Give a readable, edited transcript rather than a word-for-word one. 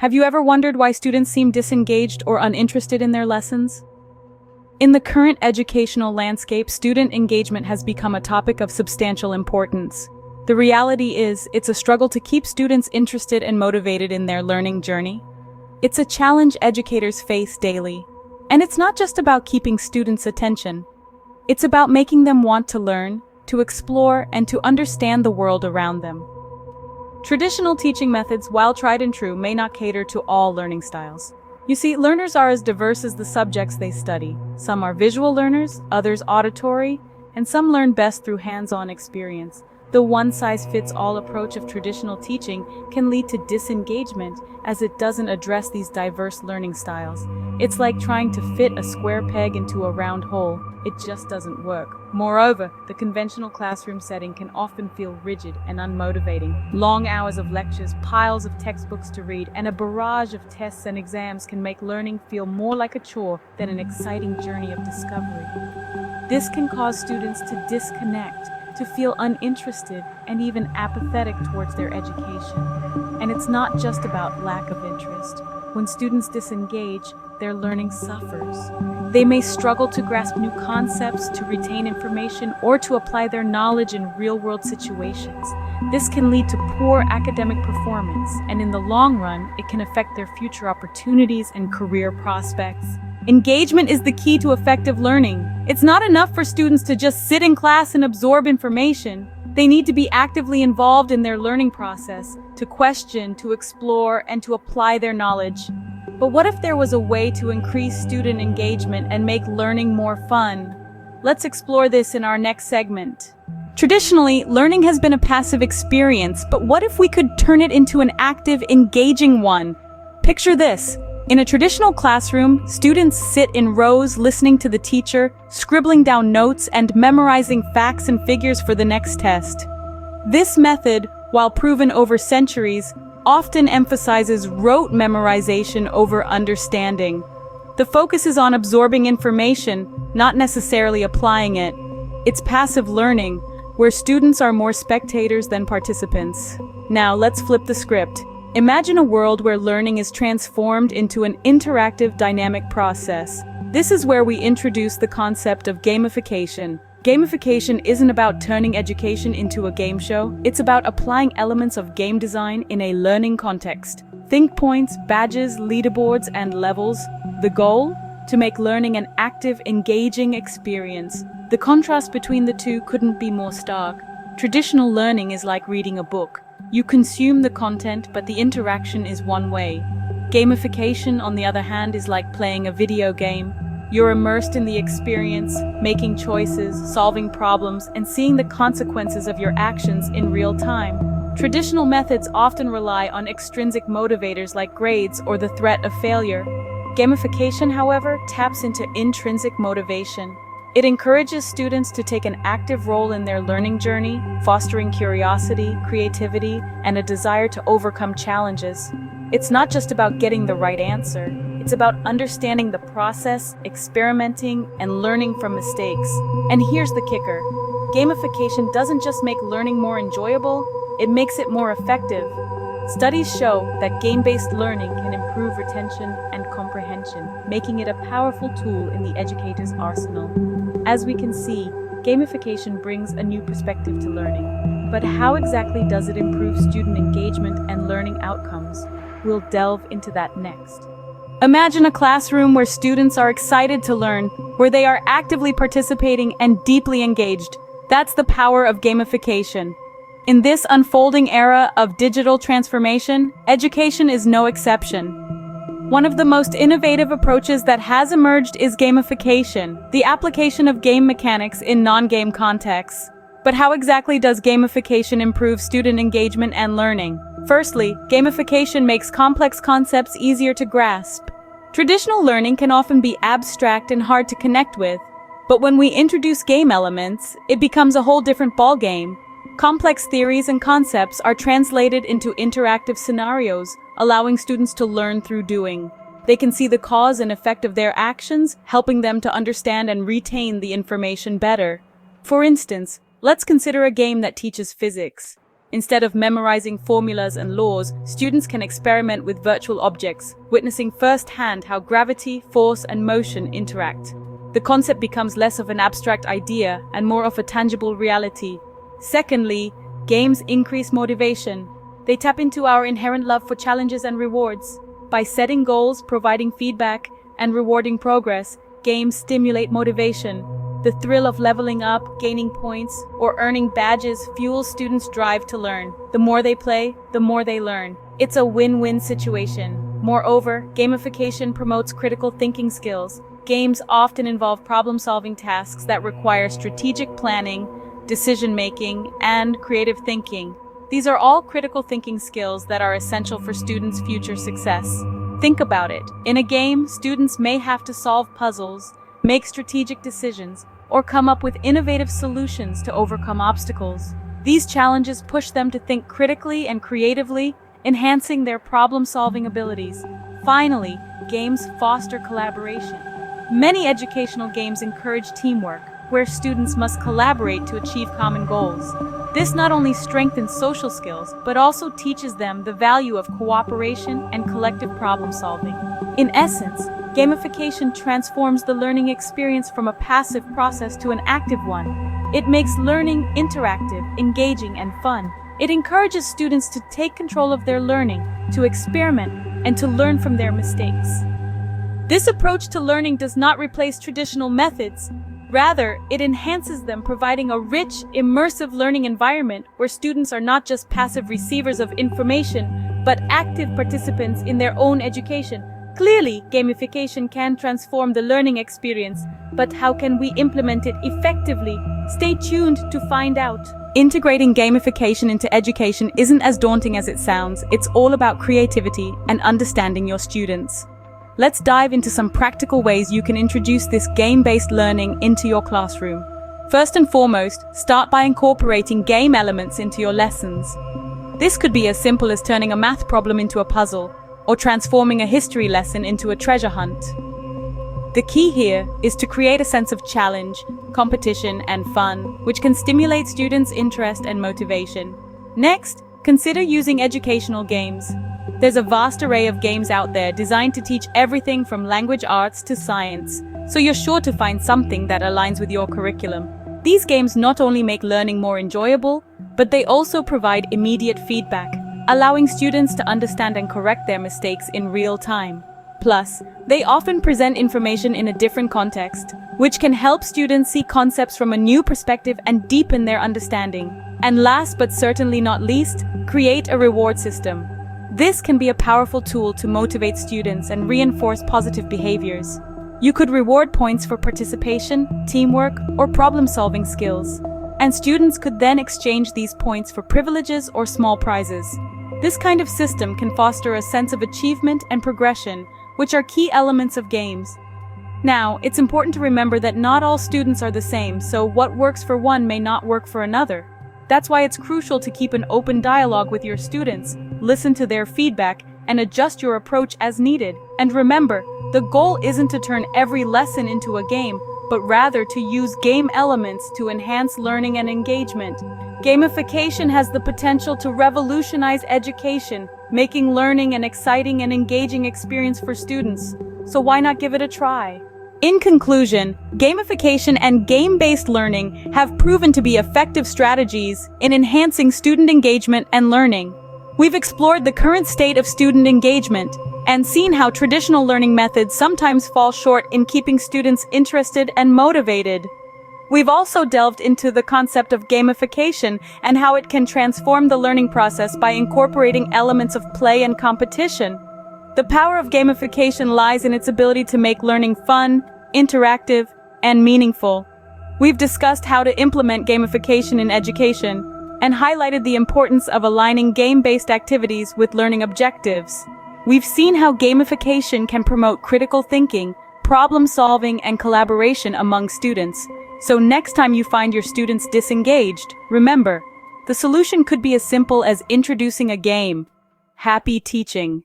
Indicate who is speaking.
Speaker 1: Have you ever wondered why students seem disengaged or uninterested in their lessons? In the current educational landscape, student engagement has become a topic of substantial importance. The reality is, it's a struggle to keep students interested and motivated in their learning journey. It's a challenge educators face daily. And it's not just about keeping students' attention. It's about making them want to learn, to explore, and to understand the world around them. Traditional teaching methods, while tried and true, may not cater to all learning styles. You see, learners are as diverse as the subjects they study. Some are visual learners, others auditory, and some learn best through hands-on experience. The one-size-fits-all approach of traditional teaching can lead to disengagement as it doesn't address these diverse learning styles. It's like trying to fit a square peg into a round hole. It just doesn't work. Moreover, the conventional classroom setting can often feel rigid and unmotivating. Long hours of lectures, piles of textbooks to read, and a barrage of tests and exams can make learning feel more like a chore than an exciting journey of discovery. This can cause students to disconnect, to feel uninterested and even apathetic towards their education. And it's not just about lack of interest. When students disengage, their learning suffers. They may struggle to grasp new concepts, to retain information, or to apply their knowledge in real-world situations. This can lead to poor academic performance, and in the long run, it can affect their future opportunities and career prospects. Engagement is the key to effective learning. It's not enough for students to just sit in class and absorb information. They need to be actively involved in their learning process, to question, to explore, and to apply their knowledge. But what if there was a way to increase student engagement and make learning more fun? Let's explore this in our next segment. Traditionally, learning has been a passive experience, but what if we could turn it into an active, engaging one? Picture this. In a traditional classroom, students sit in rows listening to the teacher, scribbling down notes, and memorizing facts and figures for the next test. This method, while proven over centuries, often emphasizes rote memorization over understanding. The focus is on absorbing information, not necessarily applying it. It's passive learning, where students are more spectators than participants. Now, let's flip the script. Imagine a world where learning is transformed into an interactive, dynamic process. This is where we introduce the concept of gamification. Gamification isn't about turning education into a game show. It's about applying elements of game design in a learning context. Think points, badges, leaderboards, and levels. The goal? To make learning an active, engaging experience. The contrast between the two couldn't be more stark. Traditional learning is like reading a book. You consume the content, but the interaction is one way. Gamification, on the other hand, is like playing a video game. You're immersed in the experience, making choices, solving problems, and seeing the consequences of your actions in real time. Traditional methods often rely on extrinsic motivators like grades or the threat of failure. Gamification, however, taps into intrinsic motivation. It encourages students to take an active role in their learning journey, fostering curiosity, creativity, and a desire to overcome challenges. It's not just about getting the right answer. It's about understanding the process, experimenting, and learning from mistakes. And here's the kicker. Gamification doesn't just make learning more enjoyable, it makes it more effective. Studies show that game-based learning can improve retention and comprehension, making it a powerful tool in the educator's arsenal. As we can see, gamification brings a new perspective to learning. But how exactly does it improve student engagement and learning outcomes? We'll delve into that next. Imagine a classroom where students are excited to learn, where they are actively participating and deeply engaged. That's the power of gamification. In this unfolding era of digital transformation, education is no exception. One of the most innovative approaches that has emerged is gamification, the application of game mechanics in non-game contexts. But how exactly does gamification improve student engagement and learning? Firstly, gamification makes complex concepts easier to grasp. Traditional learning can often be abstract and hard to connect with, but when we introduce game elements, it becomes a whole different ballgame. Complex theories and concepts are translated into interactive scenarios, allowing students to learn through doing. They can see the cause and effect of their actions, helping them to understand and retain the information better. For instance, let's consider a game that teaches physics. Instead of memorizing formulas and laws, students can experiment with virtual objects, witnessing firsthand how gravity, force, and motion interact. The concept becomes less of an abstract idea and more of a tangible reality. Secondly, games increase motivation. They tap into our inherent love for challenges and rewards. By setting goals, providing feedback, and rewarding progress, games stimulate motivation. The thrill of leveling up, gaining points, or earning badges fuels students' drive to learn. The more they play, the more they learn. It's a win-win situation. Moreover, gamification promotes critical thinking skills. Games often involve problem-solving tasks that require strategic planning, decision-making, and creative thinking. These are all critical thinking skills that are essential for students' future success. Think about it. In a game, students may have to solve puzzles, make strategic decisions, or come up with innovative solutions to overcome obstacles. These challenges push them to think critically and creatively, enhancing their problem-solving abilities. Finally, games foster collaboration. Many educational games encourage teamwork, where students must collaborate to achieve common goals. This not only strengthens social skills, but also teaches them the value of cooperation and collective problem-solving. In essence, gamification transforms the learning experience from a passive process to an active one. It makes learning interactive, engaging, and fun. It encourages students to take control of their learning, to experiment, and to learn from their mistakes. This approach to learning does not replace traditional methods. Rather, it enhances them, providing a rich, immersive learning environment where students are not just passive receivers of information, but active participants in their own education. Clearly, gamification can transform the learning experience, but how can we implement it effectively? Stay tuned to find out. Integrating gamification into education isn't as daunting as it sounds. It's all about creativity and understanding your students. Let's dive into some practical ways you can introduce this game-based learning into your classroom. First and foremost, start by incorporating game elements into your lessons. This could be as simple as turning a math problem into a puzzle, or transforming a history lesson into a treasure hunt. The key here is to create a sense of challenge, competition, and fun, which can stimulate students' interest and motivation. Next, consider using educational games. There's a vast array of games out there designed to teach everything from language arts to science, so you're sure to find something that aligns with your curriculum. These games not only make learning more enjoyable, but they also provide immediate feedback, allowing students to understand and correct their mistakes in real time. Plus, they often present information in a different context, which can help students see concepts from a new perspective and deepen their understanding. And last but certainly not least, create a reward system. This can be a powerful tool to motivate students and reinforce positive behaviors. You could reward points for participation, teamwork, or problem-solving skills, and students could then exchange these points for privileges or small prizes. This kind of system can foster a sense of achievement and progression, which are key elements of games. Now, it's important to remember that not all students are the same, so what works for one may not work for another. That's why it's crucial to keep an open dialogue with your students, listen to their feedback, and adjust your approach as needed. And remember, the goal isn't to turn every lesson into a game, but rather to use game elements to enhance learning and engagement. Gamification has the potential to revolutionize education, making learning an exciting and engaging experience for students. So why not give it a try? In conclusion, gamification and game-based learning have proven to be effective strategies in enhancing student engagement and learning. We've explored the current state of student engagement and seen how traditional learning methods sometimes fall short in keeping students interested and motivated. We've also delved into the concept of gamification and how it can transform the learning process by incorporating elements of play and competition. The power of gamification lies in its ability to make learning fun, interactive, and meaningful. We've discussed how to implement gamification in education and highlighted the importance of aligning game-based activities with learning objectives. We've seen how gamification can promote critical thinking, problem-solving, and collaboration among students. So next time you find your students disengaged, remember, the solution could be as simple as introducing a game. Happy teaching!